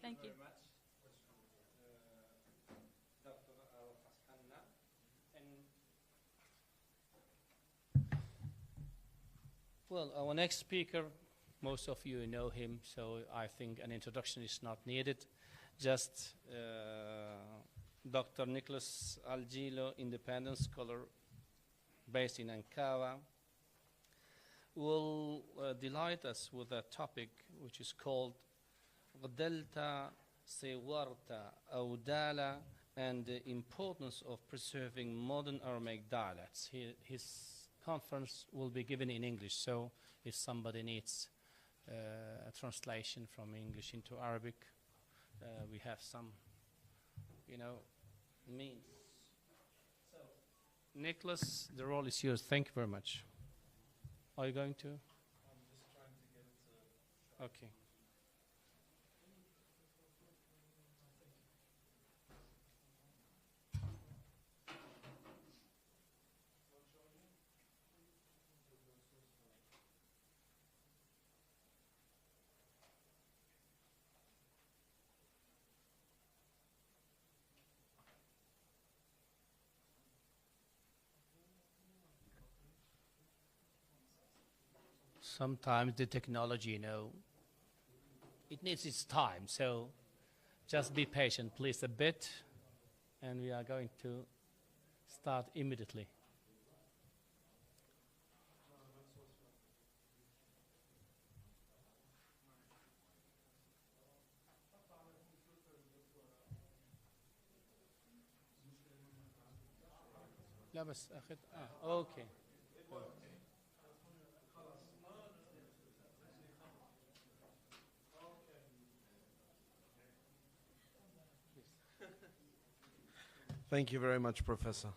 Thank you. Well, our next speaker, most of you know him, so I think an introduction is not needed. Just Dr. Nicholas Al-Jeloo, independent scholar based in Ankawa, will delight us with a topic which is called Qdāltā, Ṣewārtā, Awdālā, and the importance of preserving modern Aramaic dialects. His conference will be given in English, so if somebody needs a translation from English into Arabic, we have some, means. So, Nicholas, the role is yours. Thank you very much. Are you going to? I'm just trying to get it to... Okay. Sometimes the technology, it needs its time. So just be patient, please, a bit. And we are going to start immediately. لا بس أخذ أوكي. Thank you very much, Professor.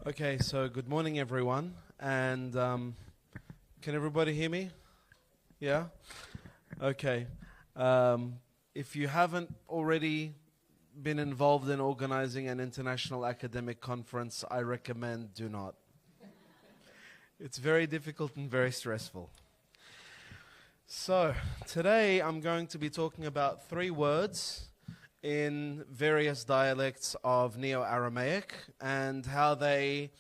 Okay, so good morning, everyone. And can everybody hear me? Yeah? Okay. If you haven't already been involved in organizing an international academic conference, I recommend do not. It's very difficult and very stressful. So, today I'm going to be talking about 3 words in various dialects of Neo-Aramaic and how they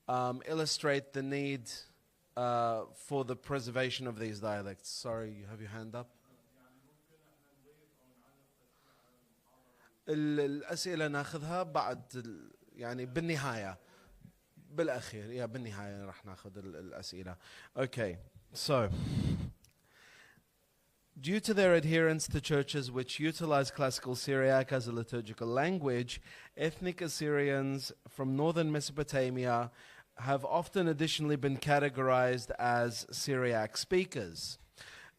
illustrate the need for the preservation of these dialects. Sorry, you have your hand up. الأسئلة ناخذها بعد بالنهاية بالأخير بالنهاية راح ناخذ الأسئلة. Okay, so due to their adherence to churches which utilize classical Syriac as a liturgical language, ethnic Assyrians from northern Mesopotamia have often additionally been categorized as Syriac speakers.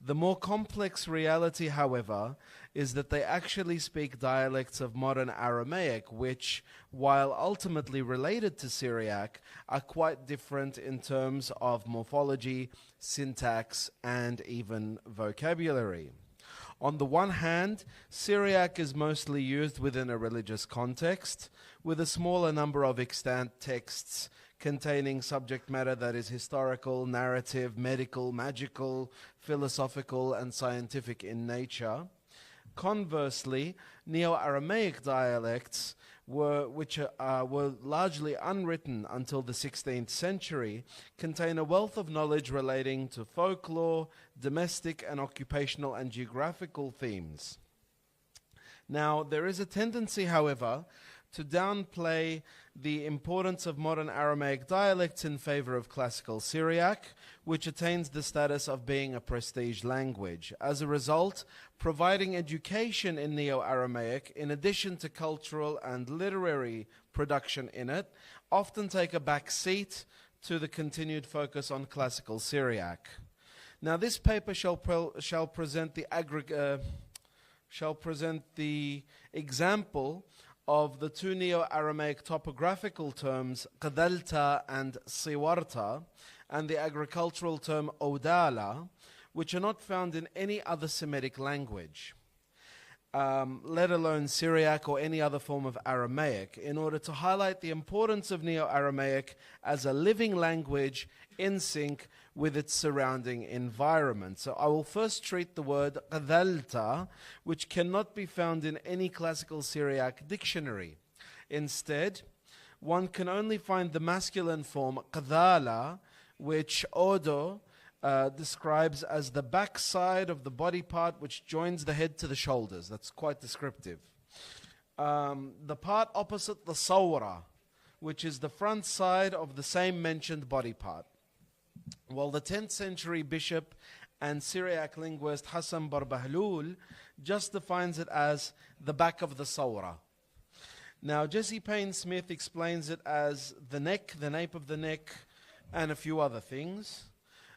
The more complex reality, however, is that they actually speak dialects of modern Aramaic, which, while ultimately related to Syriac, are quite different in terms of morphology, syntax, and even vocabulary. On the one hand, Syriac is mostly used within a religious context, with a smaller number of extant texts containing subject matter that is historical, narrative, medical, magical, philosophical, and scientific in nature. Conversely, Neo-Aramaic dialects, which were largely unwritten until the 16th century, contain a wealth of knowledge relating to folklore, domestic and occupational and geographical themes. Now, there is a tendency, however, to downplay the importance of modern Aramaic dialects in favor of classical Syriac, which attains the status of being a prestige language. As a result, providing education in Neo-Aramaic, in addition to cultural and literary production in it, often take a back seat to the continued focus on classical Syriac. Now, this paper shall present the example of the 2 Neo-Aramaic topographical terms Qdāltā and Ṣewārtā, and the agricultural term Awdālā, which are not found in any other Semitic language, let alone Syriac or any other form of Aramaic, in order to highlight the importance of Neo-Aramaic as a living language in sync with its surrounding environment. So I will first treat the word Qdāltā, which cannot be found in any classical Syriac dictionary. Instead, one can only find the masculine form Qdāltā, which Odo describes as the backside of the body part which joins the head to the shoulders. That's quite descriptive. The part opposite the Ṣewārtā, which is the front side of the same mentioned body part. Well, the 10th century bishop and Syriac linguist Hassan Barbahlul just defines it as the back of the Ṣewārtā. Now, Jesse Payne Smith explains it as the neck, the nape of the neck, and a few other things,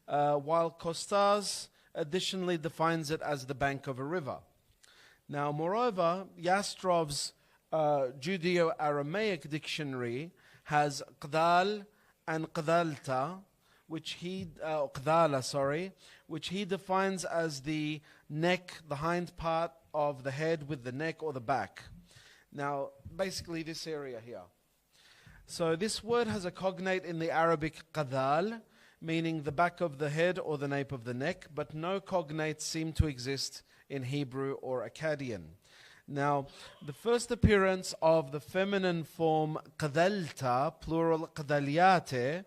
while Costas additionally defines it as the bank of a river. Now, moreover, Yastrov's Judeo-Aramaic dictionary has Qdāl and Qdāltā, which he defines as the neck, the hind part of the head with the neck or the back. Now, basically this area here. So this word has a cognate in the Arabic qadal, meaning the back of the head or the nape of the neck, but no cognates seem to exist in Hebrew or Akkadian. Now, the first appearance of the feminine form Qdāltā, plural Qdālyāte,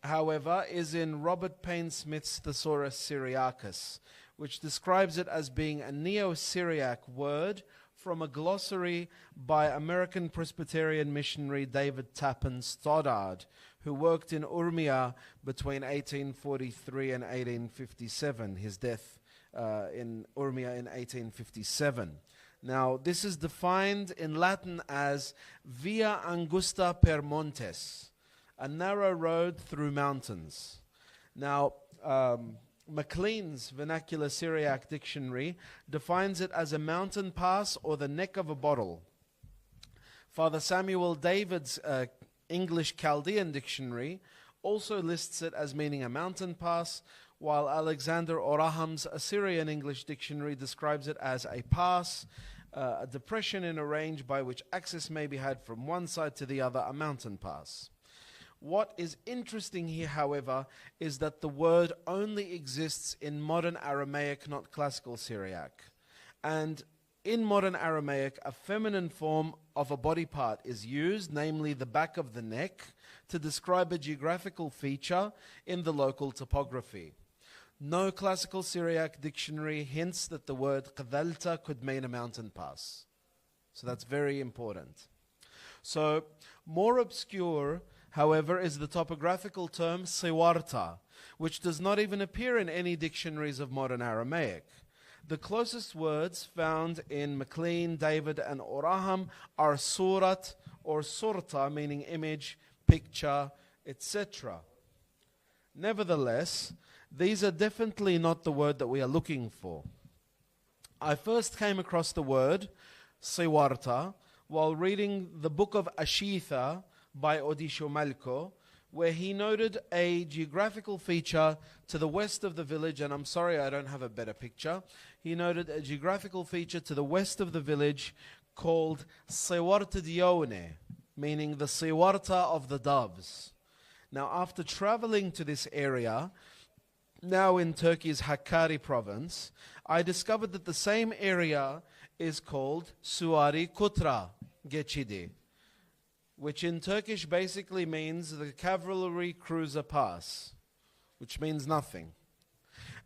however, is in Robert Payne Smith's Thesaurus Syriacus, which describes it as being a Neo-Syriac word from a glossary by American Presbyterian missionary David Tappan Stoddard, who worked in Urmia between 1843 and 1857, his death in Urmia in 1857. Now, this is defined in Latin as via angusta per montes, a narrow road through mountains. Now, Maclean's Vernacular Syriac Dictionary defines it as a mountain pass or the neck of a bottle. Father Samuel David's English Chaldean Dictionary also lists it as meaning a mountain pass, while Alexander Oraham's Assyrian English Dictionary describes it as a pass, a depression in a range by which access may be had from one side to the other, a mountain pass. What is interesting here, however, is that the word only exists in modern Aramaic, not classical Syriac. And in modern Aramaic, a feminine form of a body part is used, namely the back of the neck, to describe a geographical feature in the local topography. No classical Syriac dictionary hints that the word Qdāltā could mean a mountain pass. So that's very important. So, more obscure, however, is the topographical term Ṣewārtā, which does not even appear in any dictionaries of modern Aramaic. The closest words found in Maclean, David, and Oraham are surat or surta, meaning image, picture, etc. Nevertheless, these are definitely not the word that we are looking for. I first came across the word Ṣewārtā while reading the book of Ashitha by Odisho Malko, where he noted a geographical feature to the west of the village, and I'm sorry I don't have a better picture. He noted a geographical feature to the west of the village called Ṣewārtā Dione, meaning the Ṣewārtā of the doves. Now, after traveling to this area, now in Turkey's Hakkari province, I discovered that the same area is called Suari Kutra Geçidi, which in Turkish basically means the cavalry cruiser pass, which means nothing.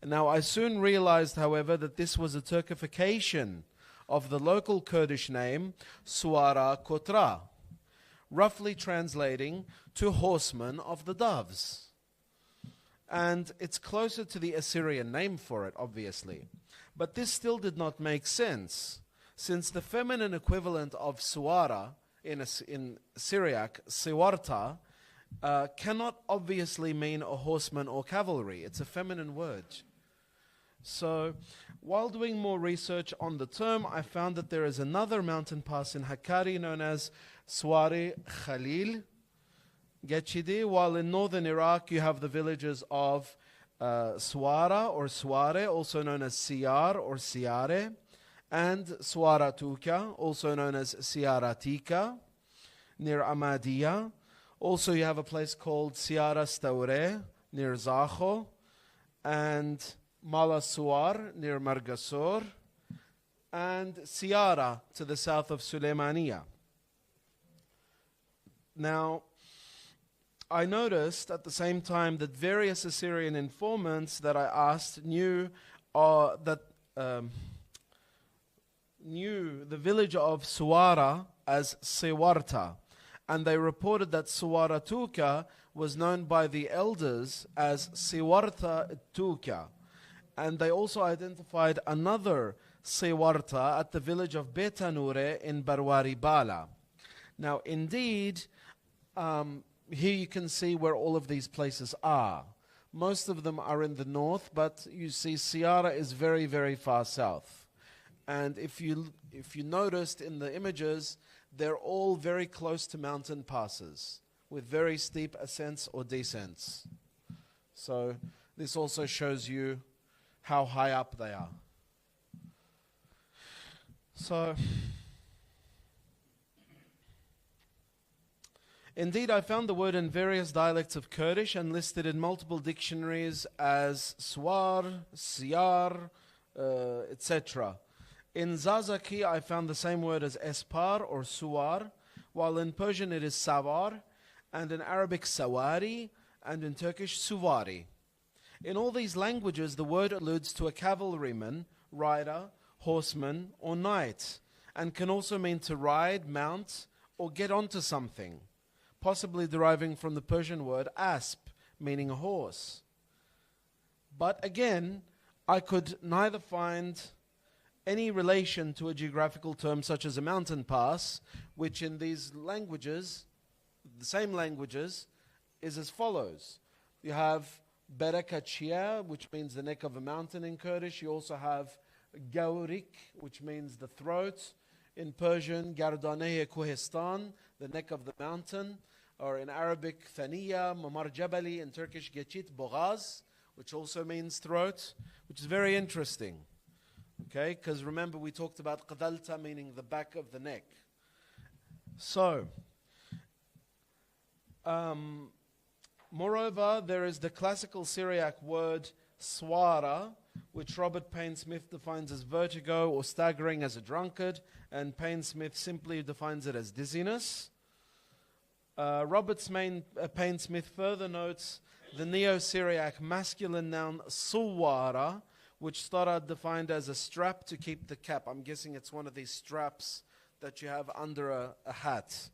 Now, I soon realized, however, that this was a Turkification of the local Kurdish name Suara Kotra, roughly translating to horsemen of the doves. And it's closer to the Assyrian name for it, obviously. But this still did not make sense, since the feminine equivalent of Suara in Syriac, Ṣewārtā, cannot obviously mean a horseman or cavalry. It's a feminine word. So, while doing more research on the term, I found that there is another mountain pass in Hakkari known as Suari Khalil Geçidi, while in northern Iraq you have the villages of Ṣewārtā or Ṣewārē, also known as Siyar or Siyare, and Ṣewārtūka, also known as Ṣewārtīka, near Ahmadiyya. Also you have a place called Siyara Staure, near Zaho, and Malasuar, near Margasor, and Siyara to the south of Sulaimaniya. Now, I noticed at the same time that various Assyrian informants that I asked knew the village of Ṣewārtā as Ṣewārtā, and they reported that Ṣewārtūka was known by the elders as Ṣewārtā, and they also identified another Ṣewārtā at the village of Betanure in Barwari Bala. Now, indeed, here you can see where all of these places are. Most of them are in the north, but you see Siyara is very, very far south. And if you noticed in the images, they're all very close to mountain passes with very steep ascents or descents. So this also shows you how high up they are. So, indeed, I found the word in various dialects of Kurdish and listed in multiple dictionaries as Swar, Siyar, etc. In Zazaki, I found the same word as Espar or Suwar, while in Persian it is Savar, and in Arabic Sawari, and in Turkish Suvari. In all these languages, the word alludes to a cavalryman, rider, horseman, or knight, and can also mean to ride, mount, or get onto something, possibly deriving from the Persian word asp, meaning a horse. But again, I could neither find any relation to a geographical term such as a mountain pass, which in these languages, the same languages, is as follows. You have Berekachia, which means the neck of a mountain in Kurdish. You also have Gaurik, which means the throat. In Persian, Gardaneh Kohistan, the neck of the mountain. Or in Arabic, Thaniya, Mamar Jabali. In Turkish, Geçit Boğaz, which also means throat, which is very interesting. Okay, because remember we talked about Qdāltā, meaning the back of the neck. So, moreover, there is the classical Syriac word Ṣewārtā, which Robert Payne Smith defines as vertigo or staggering as a drunkard, and Payne Smith simply defines it as dizziness. Payne Smith further notes the Neo-Syriac masculine noun Ṣewārtā, which Sadak defined as a strap to keep the cap. I'm guessing it's one of these straps that you have under a hat.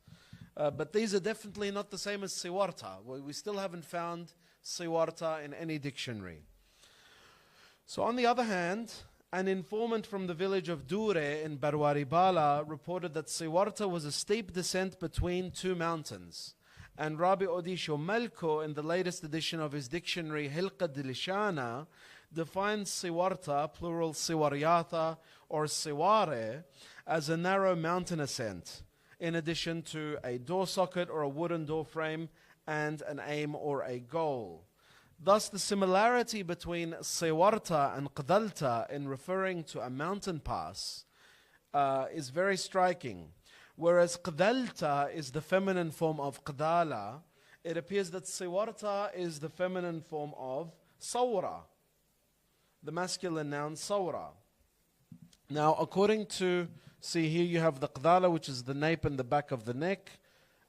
But these are definitely not the same as Ṣewārtā. We still haven't found Ṣewārtā in any dictionary. So on the other hand, an informant from the village of Dure in Barwari Bala reported that Ṣewārtā was a steep descent between two mountains. And Rabbi Odisho Malko, in the latest edition of his dictionary Hilqa Dilishana, defines Ṣewārtā, plural Ṣewārtā, or Ṣewārē, as a narrow mountain ascent, in addition to a door socket or a wooden door frame and an aim or a goal. Thus, the similarity between Ṣewārtā and Qdāltā in referring to a mountain pass is very striking. Whereas Qdāltā is the feminine form of Qdālā, it appears that Ṣewārtā is the feminine form of Ṣawra, the masculine noun Ṣawra. Now, according to, see here you have the Qdālā, which is the nape and the back of the neck,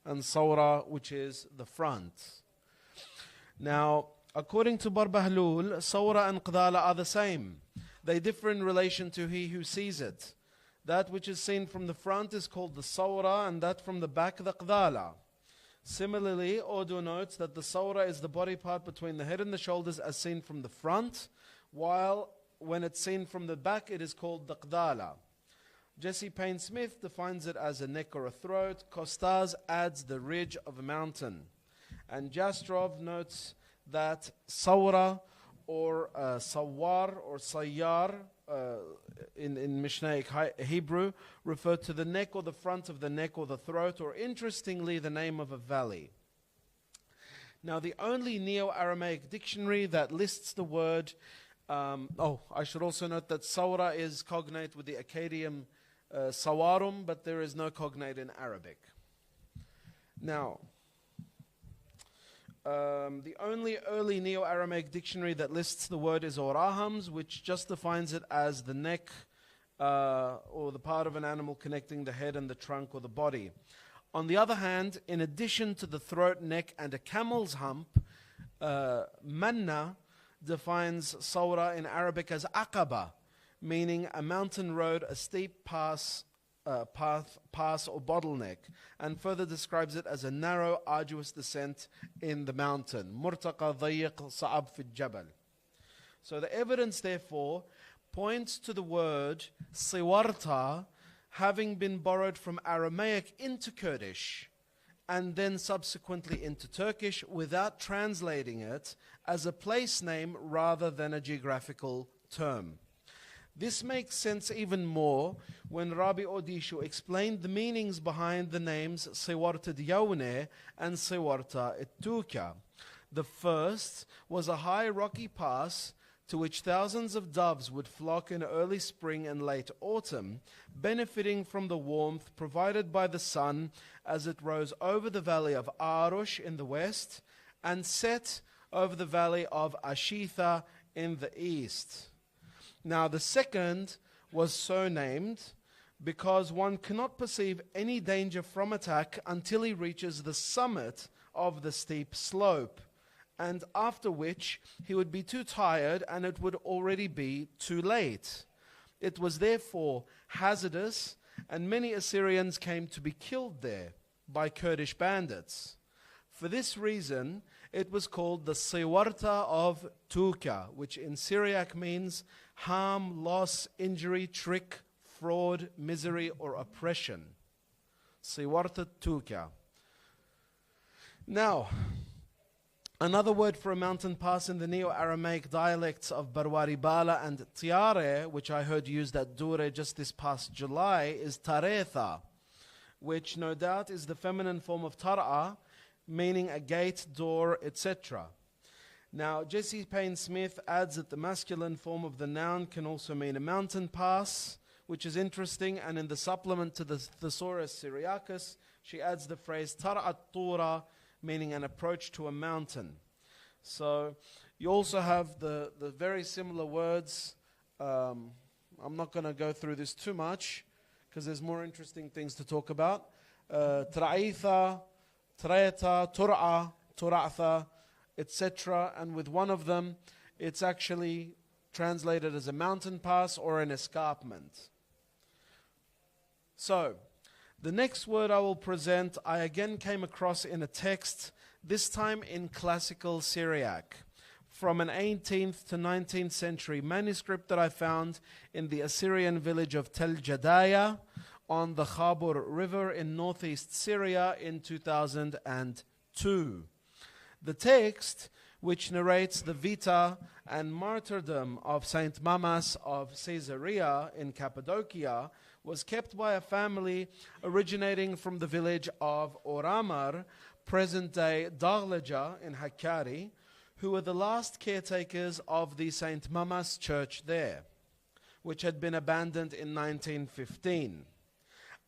and Ṣawra, which is the front. Now, according to Barbahlul, Ṣawra and Qdālā are the same. They differ in relation to he who sees it. That which is seen from the front is called the Ṣawra, and that from the back the Qdālā. Similarly, Odo notes that the Ṣawra is the body part between the head and the shoulders as seen from the front, while when it's seen from the back it is called the Qdālā. Jesse Payne Smith defines it as a neck or a throat. Kostas adds the ridge of a mountain. And Jastrov notes that Ṣawra or Sawar or Sayyar in Mishnaic Hebrew refer to the neck or the front of the neck or the throat, or interestingly the name of a valley. Now, the only Neo-Aramaic dictionary that lists the word, I should also note that Sawra is cognate with the Akkadian Sawarum, but there is no cognate in Arabic. Now, the only early Neo-Aramaic dictionary that lists the word is Orahams, which just defines it as the neck or the part of an animal connecting the head and the trunk or the body. On the other hand, in addition to the throat, neck, and a camel's hump, Manna defines Sawra in Arabic as Aqaba, meaning a mountain road, a steep pass or bottleneck, and further describes it as a narrow, arduous descent in the mountain. Murtaqa dayiq sa'ab fi jabal. So the evidence, therefore, points to the word Ṣewārtā having been borrowed from Aramaic into Kurdish and then subsequently into Turkish without translating it as a place name rather than a geographical term. This makes sense even more when Rabbi Odisho explained the meanings behind the names Ṣewārtā Diyawne and Ṣewārtā Ittuka. The first was a high rocky pass to which thousands of doves would flock in early spring and late autumn, benefiting from the warmth provided by the sun as it rose over the valley of Arush in the west and set over the valley of Ashitha in the east. Now the second was so named because one cannot perceive any danger from attack until he reaches the summit of the steep slope, and after which he would be too tired and it would already be too late. It was therefore hazardous, and many Assyrians came to be killed there by Kurdish bandits. For this reason, it was called the Ṣewārtā of Tuka, which in Syriac means harm, loss, injury, trick, fraud, misery, or oppression. Ṣewārtā Tuka. Now, another word for a mountain pass in the Neo-Aramaic dialects of Barwaribala and Tiare, which I heard used at Dure just this past July, is Taretha, which no doubt is the feminine form of Tar'a, meaning a gate, door, etc. Now, Jesse Payne Smith adds that the masculine form of the noun can also mean a mountain pass, which is interesting, and in the supplement to the Thesaurus Syriacus, she adds the phrase Tar'at Tura, meaning an approach to a mountain. So you also have the very similar words. I'm not going to go through this too much because there's more interesting things to talk about. Tra'itha, Treta, Tur'a, Tur'atha, etc. And with one of them, it's actually translated as a mountain pass or an escarpment. So, the next word I will present, I again came across in a text, this time in classical Syriac, from an 18th to 19th century manuscript that I found in the Assyrian village of Tel Jadaya on the Khabur River in northeast Syria in 2002. The text, which narrates the vita and martyrdom of Saint Mamas of Caesarea in Cappadocia, was kept by a family originating from the village of Oramar, present-day Daglaja in Hakkari, who were the last caretakers of the Saint Mamas church there, which had been abandoned in 1915.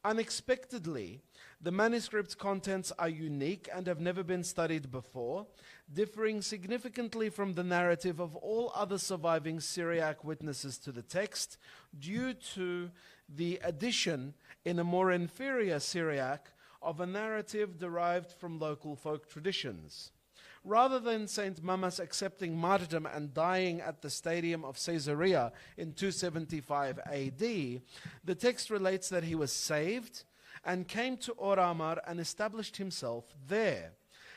Unexpectedly, the manuscript's contents are unique and have never been studied before, differing significantly from the narrative of all other surviving Syriac witnesses to the text due to the addition in a more inferior Syriac of a narrative derived from local folk traditions. Rather than Saint Mamas accepting martyrdom and dying at the stadium of Caesarea in 275 AD, the text relates that he was saved and came to Oramar and established himself there.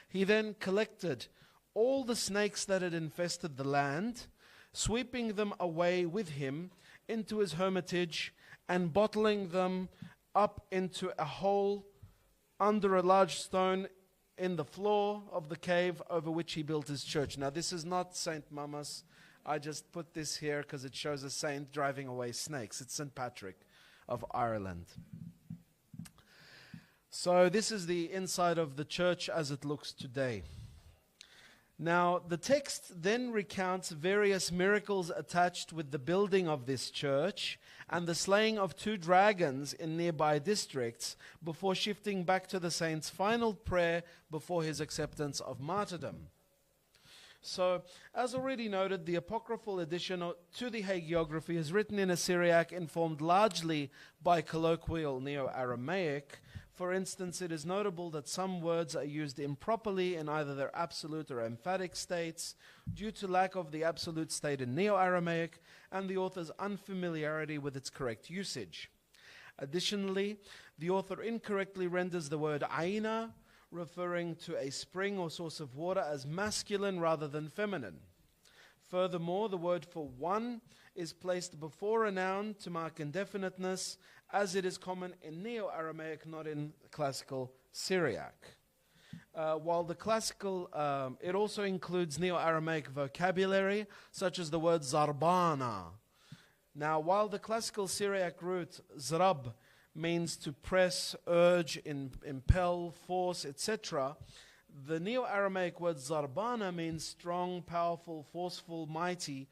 He then collected all the snakes that had infested the land, sweeping them away with him into his hermitage and bottling them up into a hole under a large stone in the floor of the cave over which he built his church. Now, this is not Saint Mamas. I just put this here because it shows a saint driving away snakes. It's St. Patrick of Ireland. So this is the inside of the church as it looks today. Now, the text then recounts various miracles attached with the building of this church and the slaying of 2 dragons in nearby districts before shifting back to the saint's final prayer before his acceptance of martyrdom. So, as already noted, the apocryphal addition to the hagiography is written in a Syriac informed largely by colloquial Neo-Aramaic. For instance, it is notable that some words are used improperly in either their absolute or emphatic states due to lack of the absolute state in Neo-Aramaic and the author's unfamiliarity with its correct usage. Additionally, the author incorrectly renders the word aina, referring to a spring or source of water, as masculine rather than feminine. Furthermore, the word for one is placed before a noun to mark indefiniteness, as it is common in Neo-Aramaic, not in classical Syriac. While the classical, it also includes Neo-Aramaic vocabulary, such as the word zarbana. Now, while the classical Syriac root zrab means to press, urge, impel, force, etc., the Neo-Aramaic word zarbana means strong, powerful, forceful, mighty.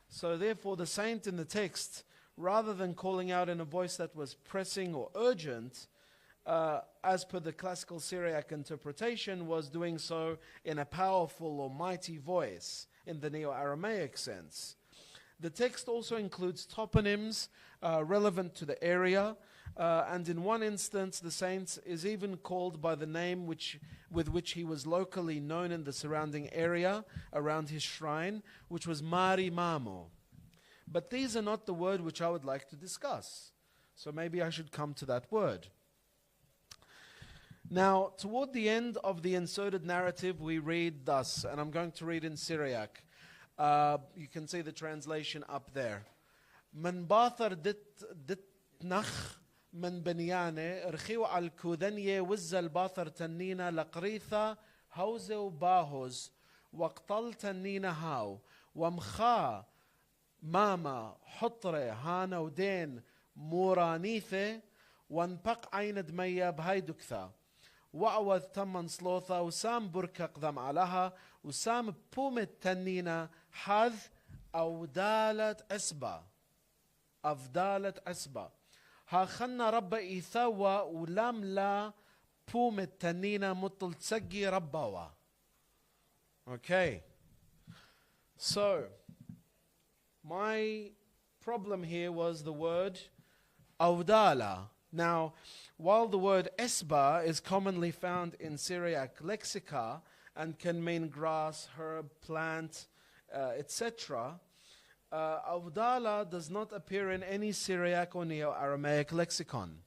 So therefore, the saint in the text, rather than calling out in a voice that was pressing or urgent, as per the classical Syriac interpretation, was doing so in a powerful or mighty voice in the Neo-Aramaic sense. The text also includes toponyms relevant to the area, and in one instance the saint is even called by the name with which he was locally known in the surrounding area around his shrine, which was Mari Mamo. But these are not the word which I would like to discuss. So maybe I should come to that word. Now, toward the end of the inserted narrative, we read thus, and I'm going to read in Syriac. You can see the translation up there. من باثر دت نخ من بنيانه رخيو على الكودنية وز الباثر تنينا لقريثة هوزة وباهوز وقتل تنينا هاو ومخا ماما حطرة هانا ودين مورانيثة وانبق عين دمية بهاي دكثة وعوذ تمن صلوثة وسام بركة قدم علىها وسام بومت تنينا حذ أودالة أسبا ها خنا ربا إيثاوى ولام لا بومت تنينا مطل تسقي رباوى. Okay. So, my problem here was the word Awdālā. Now, while the word esba is commonly found in Syriac lexica and can mean grass, herb, plant, etc., Awdālā does not appear in any Syriac or Neo-Aramaic lexicon.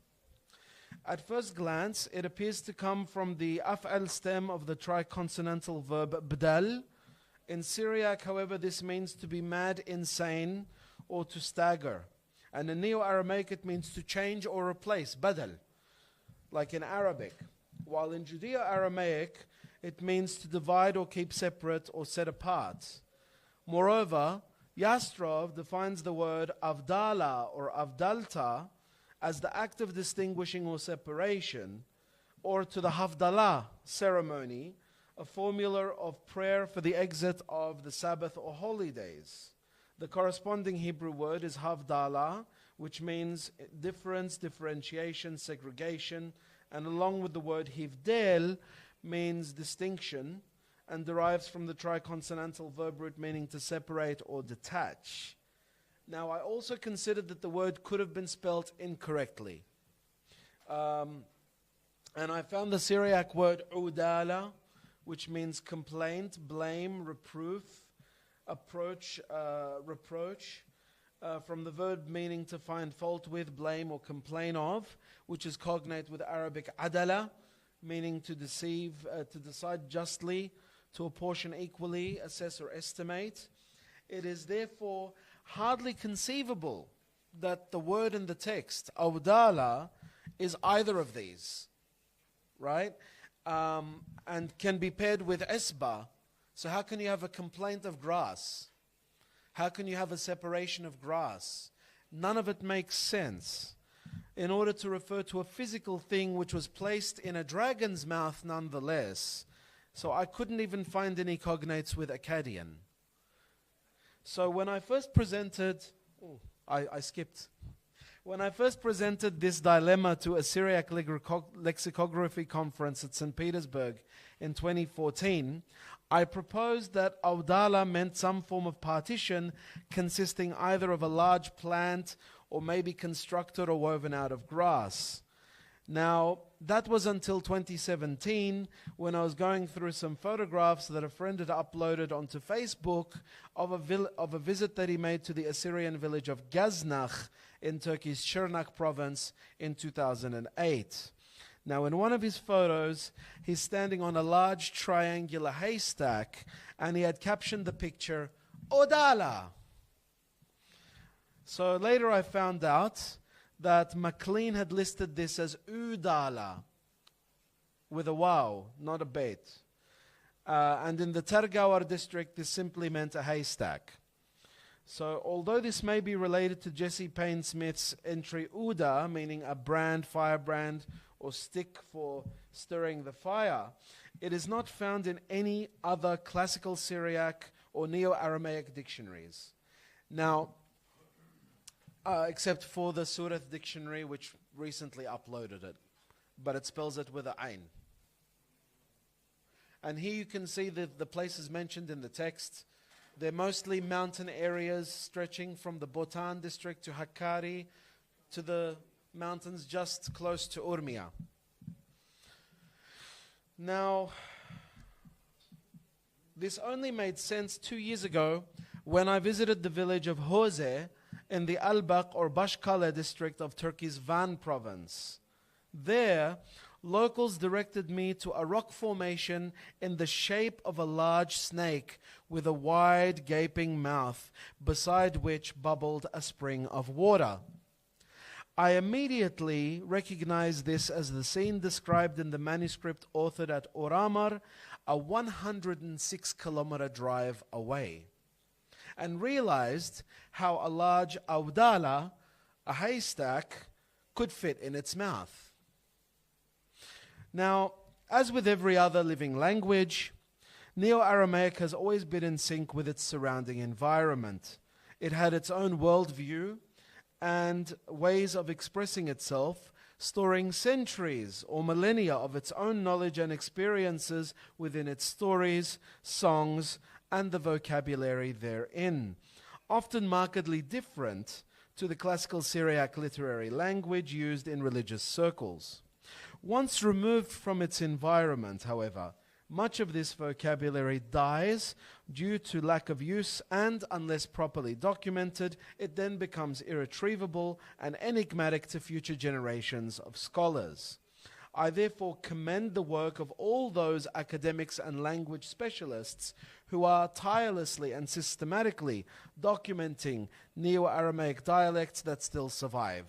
At first glance, it appears to come from the af'al stem of the triconsonantal verb bdal. In Syriac, however, this means to be mad, insane, or to stagger. And in Neo-Aramaic, it means to change or replace, badal, like in Arabic. While in Judeo-Aramaic, it means to divide or keep separate or set apart. Moreover, Yastrov defines the word Awdālā or Awdāltā as the act of distinguishing or separation, or to the Havdalah ceremony, a formula of prayer for the exit of the Sabbath or holy days. The corresponding Hebrew word is Havdalah, which means difference, differentiation, segregation, and along with the word Hivdel means distinction, and derives from the triconsonantal verb root meaning to separate or detach. Now, I also considered that the word could have been spelt incorrectly. And I found the Syriac word Awdālā, which means complaint, blame, reproof, reproach, from the verb meaning to find fault with, blame, or complain of, which is cognate with Arabic adala, meaning to deceive, to decide justly, to apportion equally, assess or estimate. It is therefore hardly conceivable that the word in the text, Awdālā, is either of these, right? And can be paired with esba. So how can you have a complaint of grass? How can you have a separation of grass? None of it makes sense. In order to refer to a physical thing which was placed in a dragon's mouth nonetheless, So I couldn't even find any cognates with Akkadian. So when I first presented, I skipped. When I first presented this dilemma to a Syriac lexicography conference at St. Petersburg in 2014, I proposed that Awdālā meant some form of partition consisting either of a large plant or maybe constructed or woven out of grass. Now, that was until 2017 when I was going through some photographs that a friend had uploaded onto Facebook of a visit that he made to the Assyrian village of Gaznach in Turkey's Şırnak province in 2008. Now, in one of his photos, he's standing on a large triangular haystack, and he had captioned the picture, Awdālā. So later I found out that MacLean had listed this as Qdāltā, with a wow, not a bet. And in the Tergawar district, this simply meant a haystack. So although this may be related to Jesse Payne Smith's entry Uda, meaning a brand, firebrand, or stick for stirring the fire, it is not found in any other classical Syriac or Neo-Aramaic dictionaries. Now, except for the Surat dictionary, which recently uploaded it, but it spells it with an ayn. And here you can see the places mentioned in the text. They're mostly mountain areas stretching from the Botan district to Hakkari to the mountains just close to Urmia. Now, this only made sense 2 years ago when I visited the village of Hose in the Albaq or Bashkale district of Turkey's Van province. There, locals directed me to a rock formation in the shape of a large snake with a wide gaping mouth, beside which bubbled a spring of water. I immediately recognized this as the scene described in the manuscript authored at Oramar, a 106-kilometer drive away, and realized how a large Awdālā, a haystack, could fit in its mouth. Now, as with every other living language, Neo-Aramaic has always been in sync with its surrounding environment. It had its own worldview and ways of expressing itself, storing centuries or millennia of its own knowledge and experiences within its stories, songs, and the vocabulary therein, often markedly different to the classical Syriac literary language used in religious circles. Once removed from its environment, however, much of this vocabulary dies due to lack of use, and unless properly documented, it then becomes irretrievable and enigmatic to future generations of scholars. I therefore commend the work of all those academics and language specialists who are tirelessly and systematically documenting Neo-Aramaic dialects that still survive.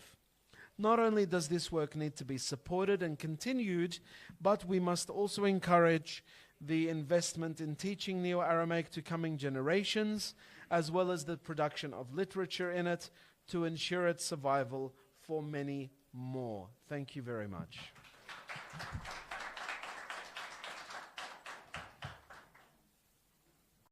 Not only does this work need to be supported and continued, but we must also encourage the investment in teaching Neo-Aramaic to coming generations, as well as the production of literature in it to ensure its survival for many more. Thank you very much.